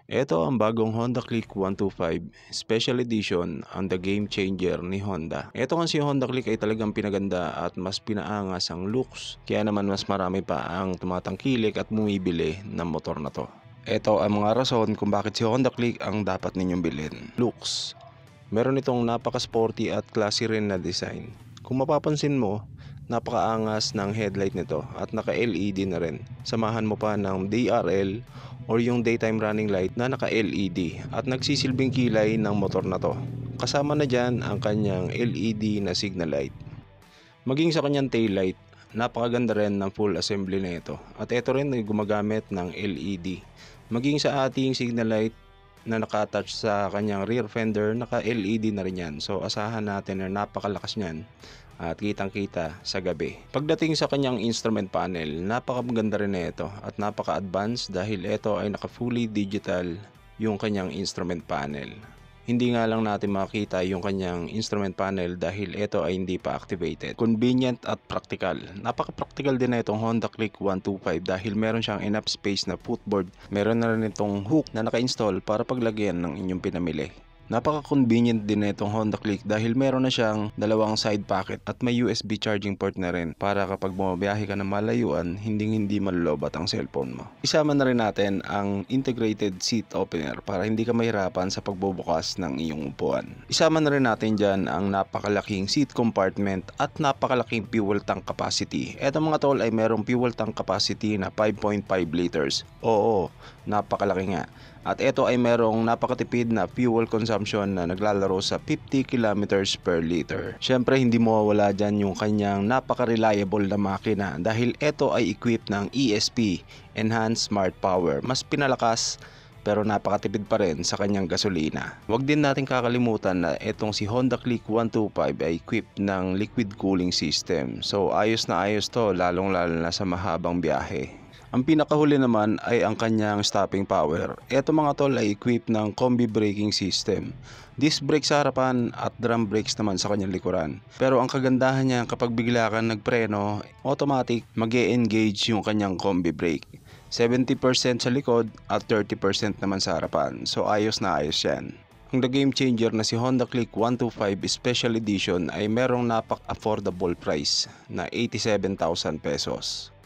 Ito ang bagong Honda Click 125 Special Edition, ang the game changer ni Honda. Ito kasi Honda Click ay talagang pinaganda at mas pinaangas ang looks. Kaya naman mas marami pa ang tumatangkilik at bumibili ng motor na to. Ito ang mga rason kung bakit si Honda Click ang dapat ninyong bilhin. Looks. Meron itong napaka-sporty at classy rin na design. Kung mapapansin mo, napakaangas ng headlight nito at naka-LED na rin. Samahan mo pa ng DRL or yung daytime running light na naka-LED at nagsisilbing kilay ng motor na to. Kasama na dyan ang kanyang LED na signal light. Maging sa kanyang tail light, napakaganda rin ng full assembly na ito. At ito rin ay gumagamit ng LED. Maging sa ating signal light na naka-attach sa kanyang rear fender, naka-LED na rin yan. So asahan natin na napakalakas niyan at kitang-kita sa gabi. Pagdating sa kanyang instrument panel, napakaganda rin na ito at napaka-advanced dahil ito ay naka-fully digital yung kanyang instrument panel. Hindi nga lang natin makita yung kanyang instrument panel dahil ito ay hindi pa activated. Convenient at practical. Napaka-practical din na itong Honda Click 125 dahil meron siyang enough space na footboard. Meron na rin itong hook na naka-install para paglagyan ng inyong pinamili. Napaka-convenient din na itong Honda Click dahil meron na siyang dalawang side pocket at may USB charging port na rin para kapag bumabiyahe ka ng malayuan, hindi malulobat ang cellphone mo. Isama na rin natin ang integrated seat opener para hindi ka mahirapan sa pagbubukas ng iyong upuan. Isama na rin natin dyan ang napakalaking seat compartment at napakalaking fuel tank capacity. Etong mga tol ay merong fuel tank capacity na 5.5 liters. Oo, napakalaki nga. At ito ay merong napakatipid na fuel consumption na naglalaro sa 50 kilometers per liter. Siyempre hindi mawawala dyan yung kanyang napaka-reliable na makina dahil ito ay equipped ng ESP, Enhanced Smart Power. Mas pinalakas pero napakatipid pa rin sa kanyang gasolina. Huwag din natin kakalimutan na itong si Honda Click 125 ay equipped ng liquid cooling system. So ayos na ayos to lalong-lalo na sa mahabang biyahe. Ang pinakahuli naman ay ang kanyang stopping power. Ito mga tol ay equipped ng combi braking system. Disc brake sa harapan at drum brakes naman sa kanyang likuran. Pero ang kagandahan niya kapag bigla kang nagpreno, automatic mag-e-engage yung kanyang combi brake. 70% sa likod at 30% naman sa harapan. So ayos na ayos yan. Ang the game changer na si Honda Click 125 Special Edition ay merong napak-affordable price na 87,000 pesos.